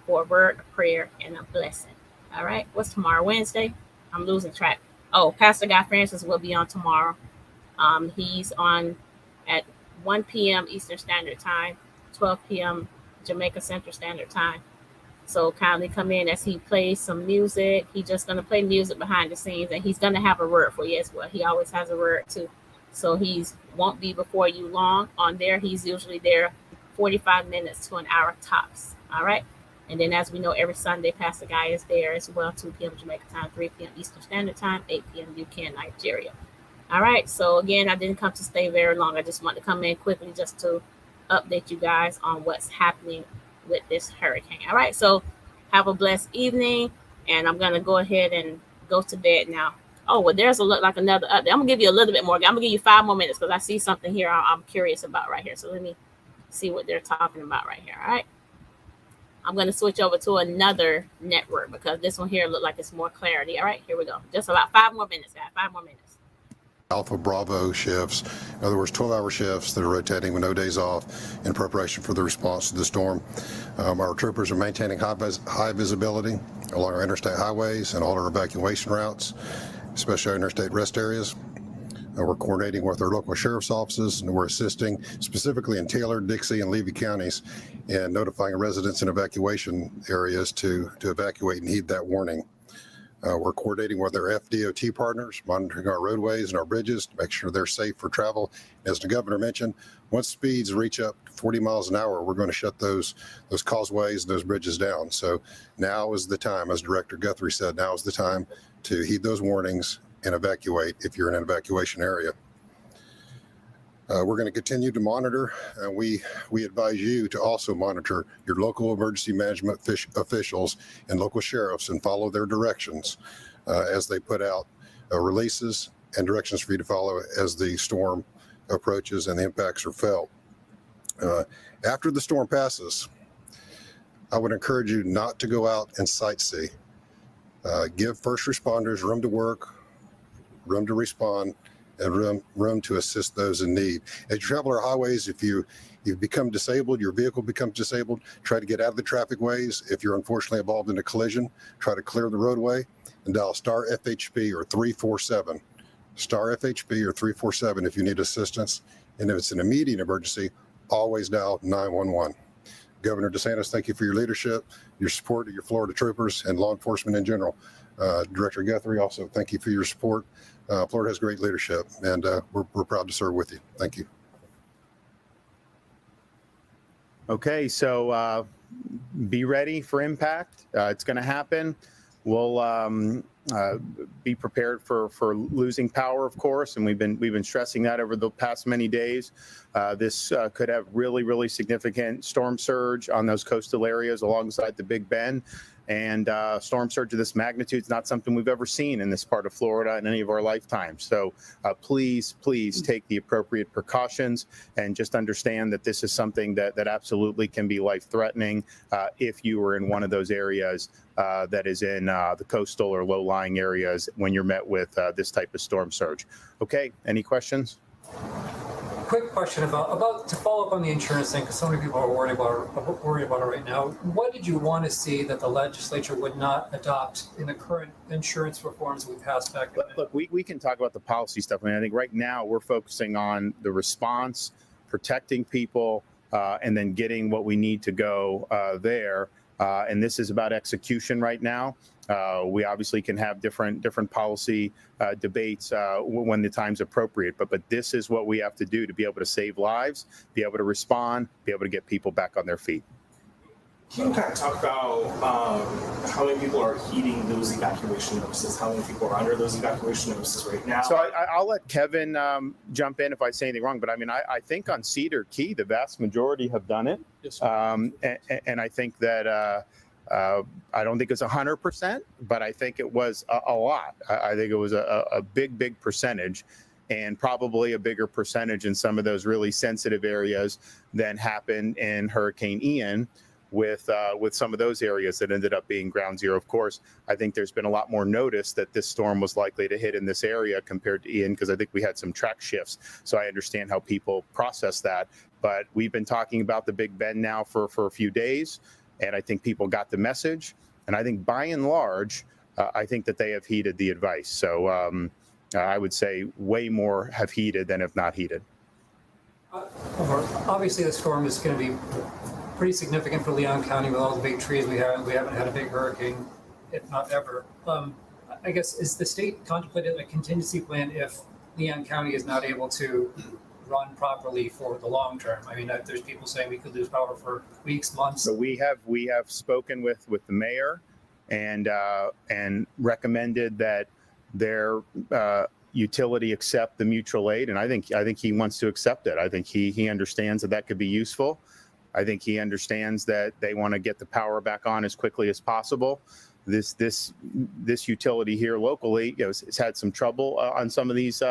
for a word of prayer and a blessing. All right. What's tomorrow? Wednesday? I'm losing track. Oh, Pastor Guy Francis will be on tomorrow. He's on at 1 p.m. Eastern Standard Time, 12 p.m. Jamaica Central Standard Time. So kindly come in as he plays some music. He's just going to play music behind the scenes, and he's going to have a word for you as well. He always has a word too. So he's won't be before you long on there. He's usually there 45 minutes to an hour tops. All right. And then as we know, every Sunday, Pastor Guy is there as well, 2 p.m. Jamaica time, 3 p.m. Eastern Standard Time, 8 p.m. UK and Nigeria. All right. So again, I didn't come to stay very long. I just want to come in quickly just to update you guys on what's happening with this hurricane. All right. So have a blessed evening. And I'm going to go ahead and go to bed now. Oh, well, there's like another update. I'm going to give you a little bit more. I'm going to give you 5 more minutes because I see something here I'm curious about right here. So let me see what they're talking about right here. All right. I'm going to switch over to another network because this one here look like it's more clarity. All right. Here we go. Just about 5 more minutes, guys. 5 more minutes. Alpha Bravo shifts, in other words, 12-hour shifts that are rotating with no days off in preparation for the response to the storm. Our troopers are maintaining high visibility along our interstate highways and all our evacuation routes, especially our interstate rest areas. We're coordinating with our local sheriff's offices, and we're assisting specifically in Taylor, Dixie, and Levy counties and notifying residents in evacuation areas to evacuate and heed that warning. We're coordinating with our FDOT partners, monitoring our roadways and our bridges to make sure they're safe for travel. As the governor mentioned, once speeds reach up 40 miles an hour, we're going to shut those causeways, those bridges down. So now is the time, as Director Guthrie said, now is the time to heed those warnings and evacuate if you're in an evacuation area. We're going to continue to monitor, and we advise you to also monitor your local emergency management officials and local sheriffs and follow their directions as they put out releases and directions for you to follow as the storm approaches and the impacts are felt. After the storm passes, I would encourage you not to go out and sightsee. Give first responders room to work, room to respond, and room to assist those in need. As you travel our highways, if you've become disabled, your vehicle becomes disabled, try to get out of the traffic ways. If you're unfortunately involved in a collision, try to clear the roadway and dial star FHP or 347. Star FHP or 347 if you need assistance. And if it's an immediate emergency, always dial 911. Governor DeSantis, thank you for your leadership, your support of your Florida troopers and law enforcement in general. Director Guthrie, also thank you for your support. Florida has great leadership, and we're proud to serve with you. Thank you. Okay, so be ready for impact. It's going to happen. we'll be prepared for losing power, of course, and we've been stressing that over the past many days. This could have really significant storm surge on those coastal areas alongside the Big Bend. And storm surge of this magnitude is not something we've ever seen in this part of Florida in any of our lifetimes. So please take the appropriate precautions and just understand that this is something that absolutely can be life-threatening if you were in one of those areas that is in the coastal or low-lying areas when you're met with this type of storm surge. Okay, any questions? Quick question about to follow up on the insurance thing, because so many people are worried about it right now. What did you want to see that the legislature would not adopt in the current insurance reforms we passed back? Look, we can talk about the policy stuff. I mean, I think right now we're focusing on the response, protecting people, and then getting what we need to go there. And this is about execution right now. We obviously can have different policy debates when the time's appropriate, but this is what we have to do to be able to save lives, be able to respond, be able to get people back on their feet. Can you kind of talk about how many people are heeding those evacuation notices? How many people are under those evacuation notices right now? So I'll let Kevin jump in if I say anything wrong, but I mean, I think on Cedar Key, the vast majority have done it. Yes, and I think that I don't think it's 100%, but I think it was a lot. I think it was a big percentage, and probably a bigger percentage in some of those really sensitive areas than happened in Hurricane Ian with some of those areas that ended up being ground zero. Of course, I think there's been a lot more notice that this storm was likely to hit in this area compared to Ian, because I think we had some track shifts. So I understand how people process that. But we've been talking about the Big Bend now for a few days, and I think people got the message. And I think by and large, I think that they have heeded the advice. So I would say way more have heeded than have not heeded. Obviously, the storm is going to be pretty significant for Leon County with all the big trees we have. We haven't had a big hurricane, if not ever. I guess, is the state contemplating a contingency plan if Leon County is not able to run properly for the long term? I mean, there's people saying we could lose power for weeks, months. So we have spoken with the mayor and recommended that their utility accept the mutual aid, and I think he wants to accept it. I think he understands that could be useful. I think he understands that they want to get the power back on as quickly as possible. This utility here locally, has had some trouble on some of these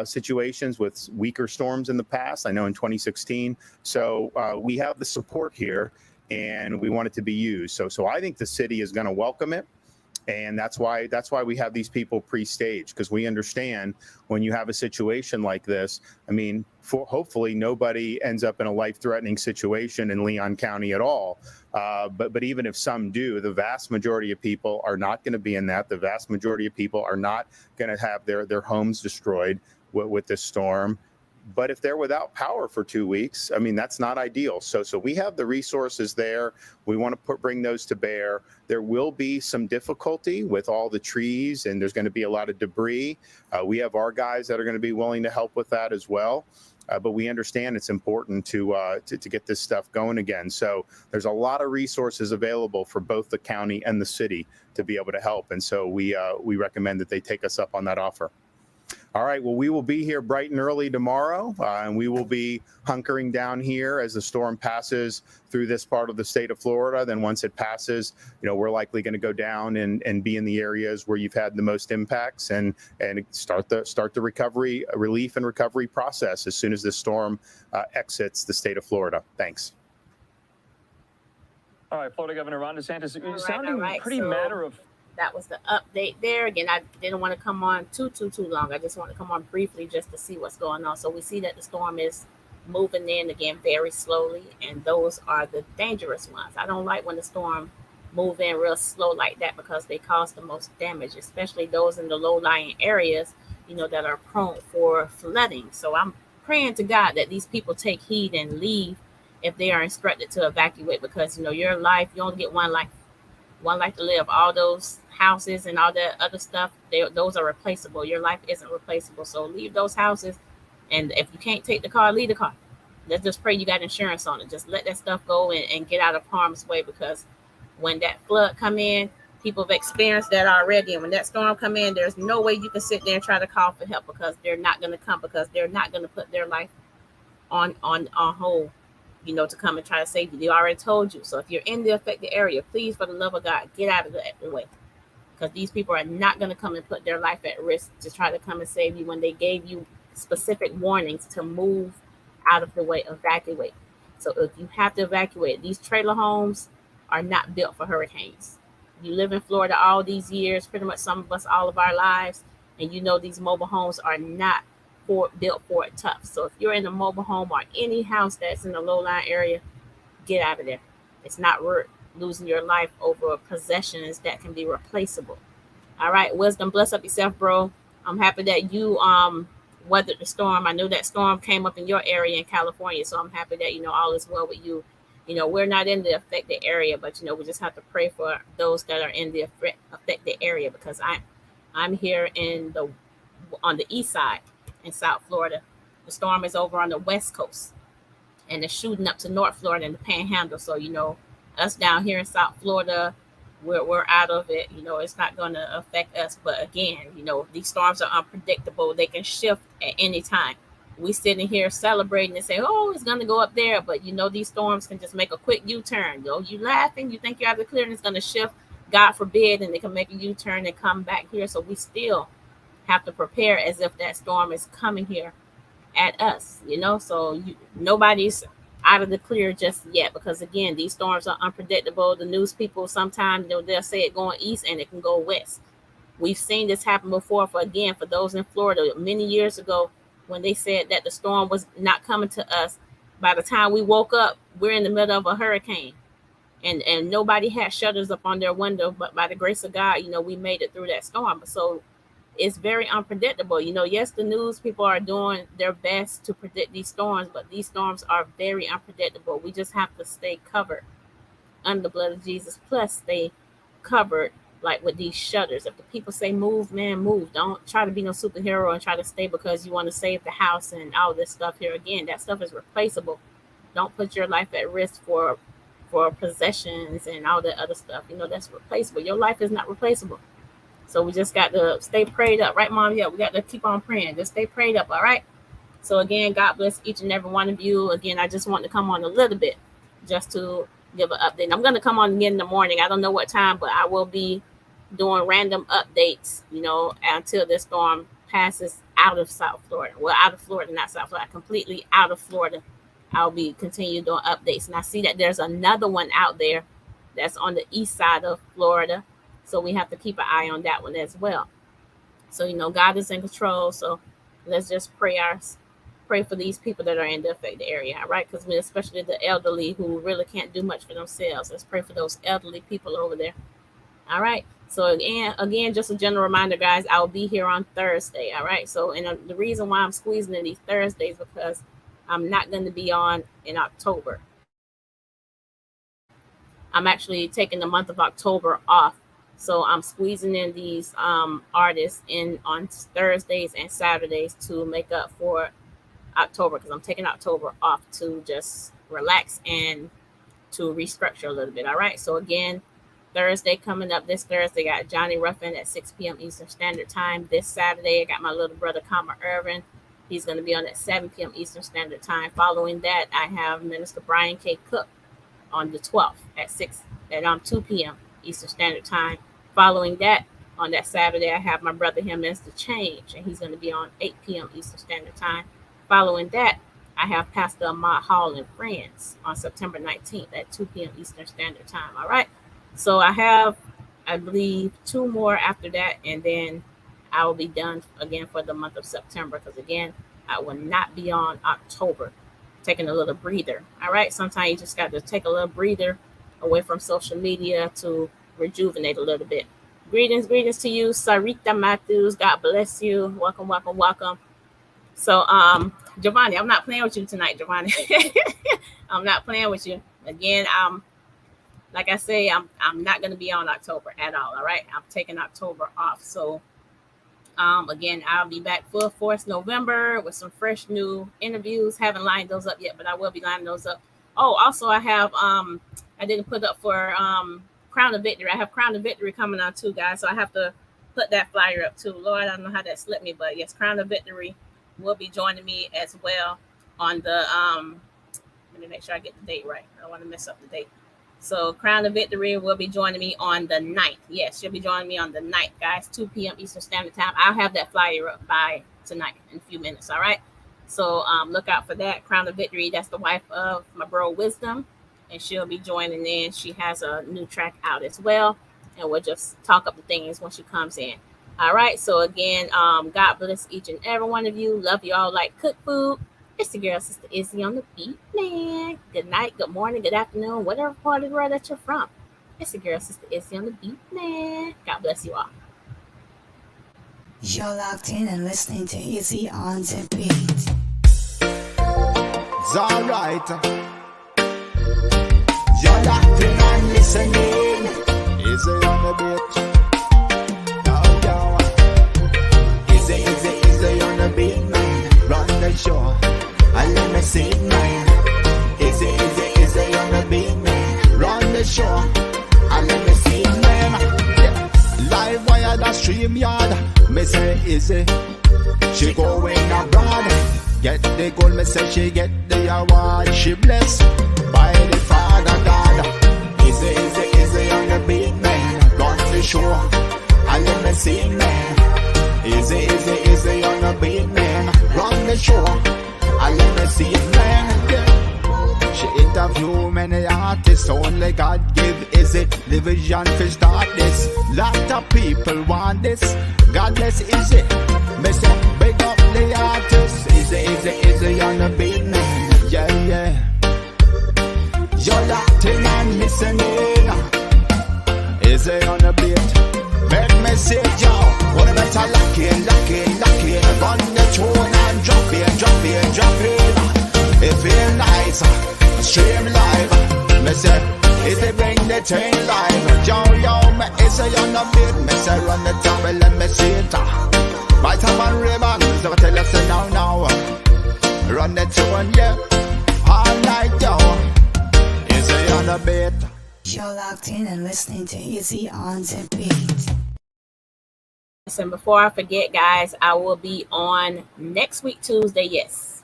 situations with weaker storms in the past. I know in 2016. So we have the support here, and we want it to be used. So I think the city is going to welcome it. And that's why we have these people pre-staged, because we understand when you have a situation like this, I mean, hopefully nobody ends up in a life-threatening situation in Leon County at all. But even if some do, the vast majority of people are not going to be in that. The vast majority of people are not going to have their homes destroyed with this storm. But if they're without power for 2 weeks, I mean, that's not ideal. So we have the resources there. We want to bring those to bear. There will be some difficulty with all the trees, and there's going to be a lot of debris. We have our guys that are going to be willing to help with that as well. But we understand it's important to get this stuff going again. So there's a lot of resources available for both the county and the city to be able to help. And so we recommend that they take us up on that offer. All right, well, we will be here bright and early tomorrow, and we will be hunkering down here as the storm passes through this part of the state of Florida. Then once it passes, we're likely going to go down and be in the areas where you've had the most impacts and start the recovery, relief and recovery process as soon as this storm exits the state of Florida. Thanks. All right, Florida Governor Ron DeSantis, sounding pretty matter of. That was the update there. Again, I didn't want to come on too long. I just want to come on briefly just to see what's going on. So we see that the storm is moving in again very slowly, and those are the dangerous ones. I don't like when the storm move in real slow like that, because they cause the most damage, especially those in the low-lying areas, that are prone for flooding. So I'm praying to God that these people take heed and leave if they are instructed to evacuate, because your life, you only get one life to live. All those houses and all that other stuff, those are replaceable. Your life isn't replaceable. So leave those houses, and if you can't take the car, leave the car. Let's just pray you got insurance on it. Just let that stuff go and get out of harm's way, because when that flood come in, People have experienced that already. And when that storm come in, there's no way you can sit there and try to call for help, because they're not going to come, because they're not going to put their life on hold, to come and try to save you. They already told you. So if you're in the affected area, please, for the love of God, get out of the way, because these people are not going to come and put their life at risk to try to come and save you when they gave you specific warnings to move out of the way, evacuate. So if you have to evacuate, these trailer homes are not built for hurricanes. You live in Florida all these years, pretty much some of us all of our lives, and these mobile homes are not built for it tough. So if you're in a mobile home or any house that's in the low-lying area, get out of there. It's not worth losing your life over possessions that can be replaceable. All right, Wisdom, bless up yourself, bro. I'm happy that you weathered the storm. I know that storm came up in your area in California, so I'm happy that all is well with you. We're not in the affected area, but we just have to pray for those that are in the affected area, because I'm here on the east side in South Florida. The storm is over on the west coast, and it's shooting up to North Florida in the Panhandle. So us down here in South Florida, we're out of it. It's not going to affect us. But again, these storms are unpredictable. They can shift at any time. We sitting here celebrating and say, oh, it's going to go up there. But these storms can just make a quick U-turn. You laughing, you think you have the clear, and it's going to shift, God forbid, and they can make a U-turn and come back here. So we still have to prepare as if that storm is coming here at us, so nobody's out of the clear just yet, because again, these storms are unpredictable. The news people sometimes they'll say it going east and it can go west. We've seen this happen before. For those in Florida many years ago, when they said that the storm was not coming to us, by the time we woke up, we're in the middle of a hurricane, and nobody had shutters up on their window, but by the grace of God, we made it through that storm. So it's very unpredictable. Yes, the news people are doing their best to predict these storms, but these storms are very unpredictable. We just have to stay covered under the blood of Jesus, plus stay covered like with these shutters. If the people say move, man, move. Don't try to be no superhero and try to stay because you want to save the house and all this stuff here. Again, that stuff is replaceable. Don't put your life at risk for possessions and all that other stuff. That's replaceable. Your life is not replaceable. So we just got to stay prayed up, right, Mom? Yeah, we got to keep on praying. Just stay prayed up, all right? So again, God bless each and every one of you. Again, I just want to come on a little bit just to give an update. I'm going to come on again in the morning. I don't know what time, but I will be doing random updates, until this storm passes out of South Florida. Well, out of Florida, not South Florida, completely out of Florida. I'll be continuing doing updates. And I see that there's another one out there that's on the east side of Florida. So we have to keep an eye on that one as well. So, God is in control. So let's just pray for these people that are in the affected area, all right? Because especially the elderly who really can't do much for themselves. Let's pray for those elderly people over there. All right. So again, just a general reminder, guys, I'll be here on Thursday. All right. So, and the reason why I'm squeezing in these Thursdays, because I'm not going to be on in October. I'm actually taking the month of October off. So I'm squeezing in these artists in on Thursdays and Saturdays to make up for October, because I'm taking October off to just relax and to restructure a little bit. All right. So again, Thursday coming up this Thursday, got Johnny Ruffin at 6 p.m. Eastern Standard Time. This Saturday, I got my little brother, Kama Irvin. He's going to be on at 7 p.m. Eastern Standard Time. Following that, I have Minister Brian K. Cook on the 12th at 2 p.m. Eastern Standard Time. Following that, on that Saturday, I have my brother here, Mr. Change, and he's going to be on 8 p.m. Eastern Standard Time. Following that, I have Pastor Ahmad Hall and Friends on September 19th at 2 p.m. Eastern Standard Time. All right. So I have, I believe, 2 more after that, and then I will be done again for the month of September, because again, I will not be on October, taking a little breather. All right. Sometimes you just got to take a little breather away from social media to rejuvenate a little bit. Greetings to you, Sarita Matthews. God bless you. Welcome. So, Giovanni, I'm not playing with you tonight, Giovanni. I'm not playing with you. Again, like I say, I'm not going to be on October at all. All right. I'm taking October off. So, again, I'll be back full force November with some fresh new interviews. Haven't lined those up yet, but I will be lining those up. Oh, also I have, I didn't put up for, Crown of Victory. I have Crown of Victory coming on too, guys. So I have to put that flyer up too. Lord, I don't know how that slipped me, but yes, Crown of Victory will be joining me as well on the let me make sure I get the date right. I don't want to mess up the date. So Crown of Victory will be joining me on the 9th. Yes, she'll be joining me on the 9th, guys, 2 p.m. Eastern Standard Time. I'll have that flyer up by tonight in a few minutes, all right? So look out for that. Crown of Victory, that's the wife of my bro Wisdom, and she'll be joining in. She has a new track out as well, and we'll just talk up the things when she comes in. All right, so again, God bless each and every one of you. Love you all like cook food. It's the girl, Sister Izzy on the beat, man. Good night, good morning, good afternoon, whatever part of the world that you're from. It's the girl, Sister Izzy on the beat, man. God bless you all. You're locked in and listening to Izzy on the beat. It's alright. You're locked in and listening. Izzy on the beat. Yo. Izzy on the beat, man. Run the show. And let me see it, man. Izzy on the beat, man. Run the show. And let me see it, man. Yeah. Live wire the stream yard. Me say Izzy. She going abroad. Get the gold, me say she get the award. She blessed by the Father God. Izzy on the beat, man. Run the show. And let me see it, man. Izzy on the beat, man. Run the show. And let me see it, man. Yeah. She interview many artists. Only God give Izzy the vision to start this. Lot of people want this. God bless Izzy. Me say big up the artists. Izzy on the beat, man. Yeah, yeah. You're locked in and listening. Izzy on the beat. Make me say, yo, what better lock in. Run the tune and drop it. It feel nice, stream live. Me say, Izzy bring the thing live. Yo, me Izzy on the beat. Me say run the top and let me see it. Right time on ribbon, so I tell us now. Run the tune, yeah, all night, yo. Izzy on the beat. You're locked in and listening to Izzy on the beat. And before I forget, guys, I will be on next week, Tuesday. Yes,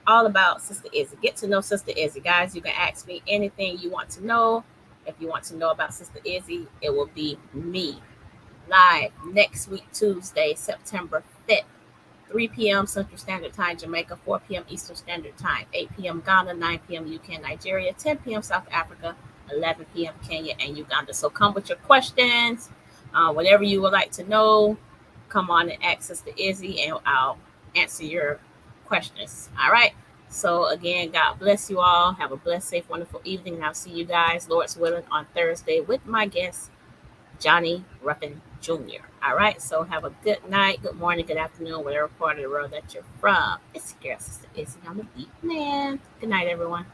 all about Sister Izzy. Get to know Sister Izzy, guys. You can ask me anything you want to know. If you want to know about Sister Izzy, it will be me live next week, Tuesday, September 5th, 3 p.m. Central Standard Time, Jamaica, 4 p.m. Eastern Standard Time, 8 p.m. Ghana, 9 p.m. UK and Nigeria, 10 p.m. South Africa, 11 p.m. Kenya and Uganda. So come with your questions, whatever you would like to know. Come on and ask Sister Izzy, and I'll answer your questions. All right. So again, God bless you all. Have a blessed, safe, wonderful evening, and I'll see you guys, Lord's willing, on Thursday with my guest, Johnny Ruffin Jr. All right. So have a good night, good morning, good afternoon, whatever part of the world that you're from. It's your girl, Sister Izzy on the beat, man. Good night, everyone.